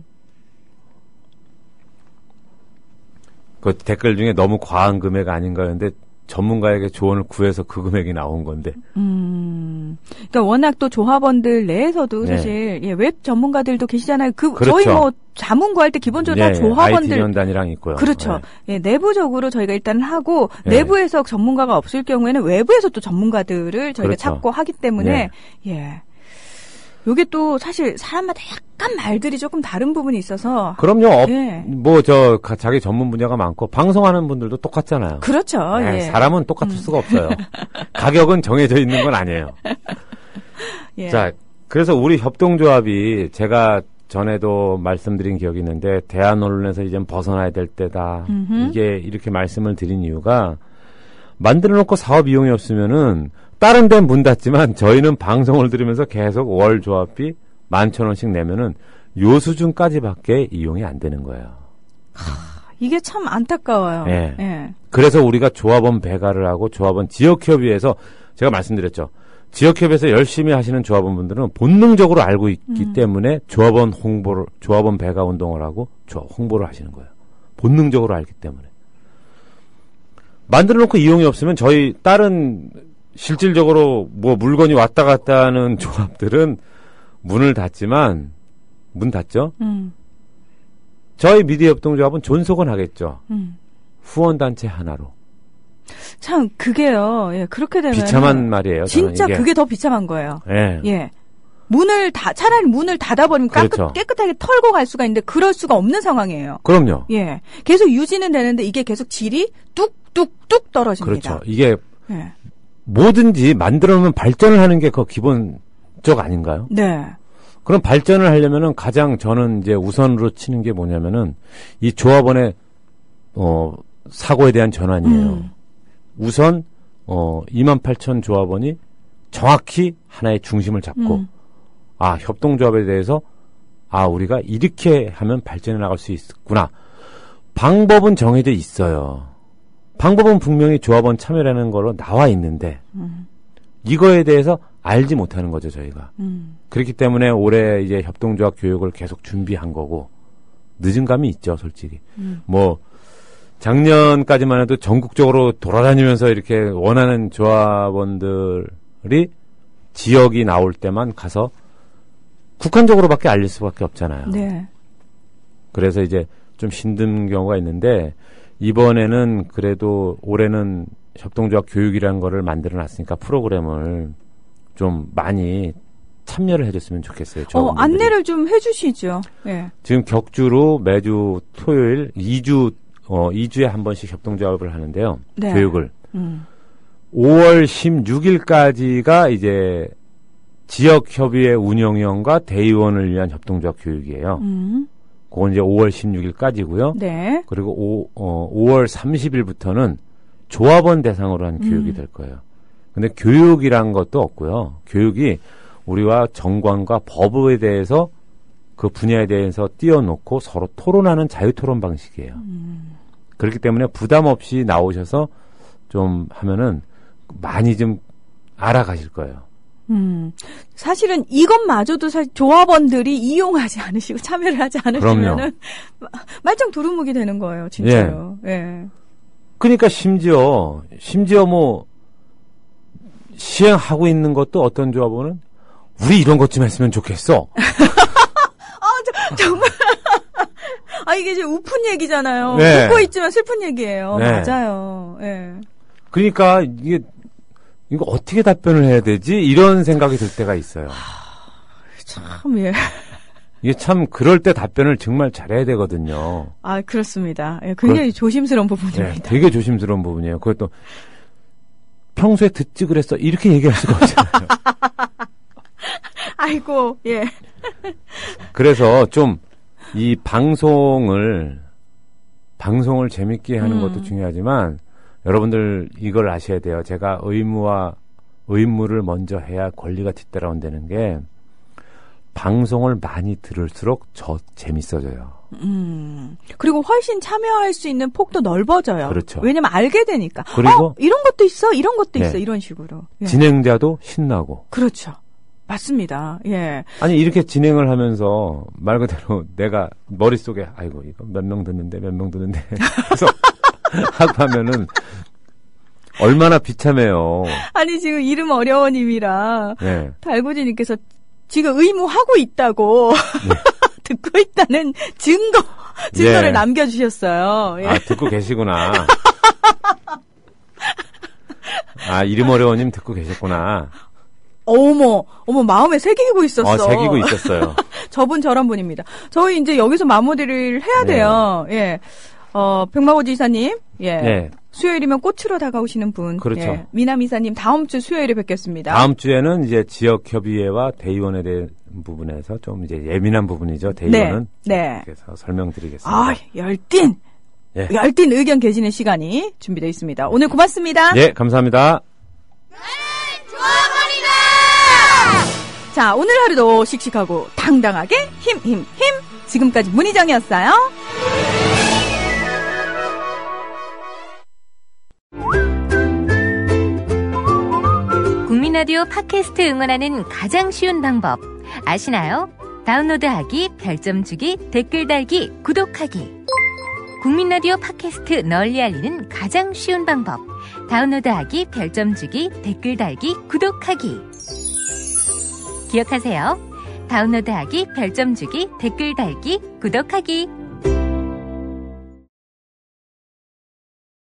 그 댓글 중에 너무 과한 금액 아닌가요? 근데 전문가에게 조언을 구해서 그 금액이 나온 건데. 그러니까 워낙 또 조합원들 내에서도 네. 사실 예, 웹 전문가들도 계시잖아요. 그렇죠. 저희 뭐 자문 구할 때 기본적으로 다 IT 조합원들 연단이랑 있고요. 그렇죠. 네. 예, 내부적으로 저희가 일단 하고 네. 내부에서 전문가가 없을 경우에는 외부에서 또 전문가들을 저희가 그렇죠. 찾고 하기 때문에 예. 요게 또 사실 사람마다 약간 말들이 조금 다른 부분이 있어서 그럼요. 예. 뭐 자기 전문 분야가 많고 방송하는 분들도 똑같잖아요. 그렇죠. 네, 예. 사람은 똑같을 수가 없어요. 가격은 정해져 있는 건 아니에요. 예. 자, 그래서 우리 협동조합이 제가 전에도 말씀드린 기억이 있는데 대한 언론에서 이젠 벗어나야 될 때다. 이게 이렇게 말씀을 드린 이유가 만들어 놓고 사업 이용이 없으면은 다른 데는 문 닫지만 저희는 방송을 들으면서 계속 월 조합비 11,000원씩 내면은 요 수준까지밖에 이용이 안 되는 거예요. 이게 참 안타까워요. 예. 예. 그래서 우리가 조합원 배가를 하고 조합원 지역협의회에서 제가 말씀드렸죠. 지역협의회에서 열심히 하시는 조합원분들은 본능적으로 알고 있기 때문에 조합원 배가 운동을 하고 홍보를 하시는 거예요. 본능적으로 알기 때문에. 만들어 놓고 이용이 없으면 저희 다른 실질적으로 뭐 물건이 왔다 갔다 하는 조합들은 문을 닫지만, 문 닫죠? 저희 미디어 협동조합은 존속은 하겠죠. 후원단체 하나로. 참, 그게요. 예, 그렇게 되면. 비참한 말이에요. 진짜 이게. 그게 더 비참한 거예요. 예. 예. 차라리 문을 닫아버리면 그렇죠. 깨끗하게 털고 갈 수가 있는데 그럴 수가 없는 상황이에요. 그럼요. 예. 계속 유지는 되는데 이게 계속 질이 뚝뚝뚝 떨어집니다. 그렇죠. 이게 예. 뭐든지 만들어 놓으면 발전을 하는 게 그 기본적 아닌가요? 네. 그럼 발전을 하려면은 가장 저는 이제 우선으로 치는 게 뭐냐면은 이 조합원의 사고에 대한 전환이에요. 우선 28,000 조합원이 정확히 하나의 중심을 잡고 협동조합에 대해서 우리가 이렇게 하면 발전해 나갈 수 있구나. 방법은 정해져 있어요. 방법은 분명히 조합원 참여라는 걸로 나와 있는데 이거에 대해서 알지 못하는 거죠, 저희가. 그렇기 때문에 올해 이제 협동조합 교육을 계속 준비한 거고 늦은 감이 있죠, 솔직히. 뭐 작년까지만 해도 전국적으로 돌아다니면서 이렇게 원하는 조합원들이 지역이 나올 때만 가서 국한적으로밖에 알릴 수밖에 없잖아요. 네. 그래서 이제 좀 힘든 경우가 있는데 이번에는 그래도 올해는 협동조합 교육이라는 거를 만들어 놨으니까 프로그램을 좀 많이 참여를 해줬으면 좋겠어요. 안내를 좀 해주시죠. 네. 지금 격주로 매주 토요일 2주에 한 번씩 협동조합을 하는데요. 네. 교육을. 5월 16일까지가 이제 지역협의회 운영위원과 대의원을 위한 협동조합 교육이에요. 그건 이제 5월 16일까지고요. 네. 그리고 5월 30일부터는 조합원 대상으로 한 교육이 될 거예요. 근데 교육이란 것도 없고요. 교육이 우리와 정관과 법에 대해서 그 분야에 대해서 띄워놓고 서로 토론하는 자유토론 방식이에요. 그렇기 때문에 부담 없이 나오셔서 좀 하면은 많이 좀 알아가실 거예요. 사실은 이것마저도 사실 조합원들이 이용하지 않으시고 참여를 하지 않으시면은 말짱 두루묵이 되는 거예요, 진짜요. 예. 그러니까 심지어 뭐 시행하고 있는 것도 어떤 조합원은 우리 이런 것 좀 했으면 좋겠어. 정말. 이게 이제 우픈 얘기잖아요. 네. 웃고 있지만 슬픈 얘기예요. 네. 맞아요. 예. 그러니까 이거 어떻게 답변을 해야 되지? 이런 생각이 들 때가 있어요. 참, 예. 이게 참 그럴 때 답변을 정말 잘해야 되거든요. 그렇습니다. 예, 굉장히 조심스러운 부분입니다. 네, 되게 조심스러운 부분이에요. 그것도 평소에 듣지 그랬어 이렇게 얘기할 수가 없잖아요. 아이고, 예. 그래서 좀 이 방송을 재밌게 하는 것도 중요하지만 여러분들 이걸 아셔야 돼요. 제가 의무를 먼저 해야 권리가 뒤따라온다는 게 방송을 많이 들을수록 재밌어져요. 그리고 훨씬 참여할 수 있는 폭도 넓어져요. 그렇죠. 왜냐면 알게 되니까. 그리고 이런 것도 있어, 이런 것도 네. 있어, 이런 식으로. 예. 진행자도 신나고. 그렇죠. 맞습니다. 예. 아니 이렇게 진행을 하면서 말 그대로 내가 머릿속에 아이고 이거 몇 명 듣는데 그래서 하고 하면은 얼마나 비참해요. 아니 지금 이름 어려워님이라 네. 달구지님께서 지금 의무하고 있다고 네. 듣고 있다는 증거를 예. 남겨주셨어요. 예. 듣고 계시구나. 이름 어려워님 듣고 계셨구나. 어머, 마음에 새기고 있었어. 새기고 있었어요. 저분 저런 분입니다. 저희 이제 여기서 마무리를 해야 네. 돼요. 예. 백마고 지사님, 예. 네. 수요일이면 꽃으로 다가오시는 분. 그렇죠. 예. 미남 이사님 다음 주 수요일에 뵙겠습니다. 다음 주에는 이제 지역협의회와 대의원에 대한 부분에서 좀 이제 예민한 부분이죠. 대의원은. 네. 그래서 설명드리겠습니다. 열띤 의견 개진의 시간이 준비되어 있습니다. 오늘 고맙습니다. 예, 감사합니다. 자, 오늘 하루도 씩씩하고 당당하게 힘. 지금까지 문희정이었어요. 국민라디오 팟캐스트 응원하는 가장 쉬운 방법 아시나요? 다운로드하기, 별점 주기, 댓글 달기, 구독하기. 국민라디오 팟캐스트 널리 알리는 가장 쉬운 방법. 다운로드하기, 별점 주기, 댓글 달기, 구독하기. 기억하세요. 다운로드하기, 별점 주기, 댓글 달기, 구독하기.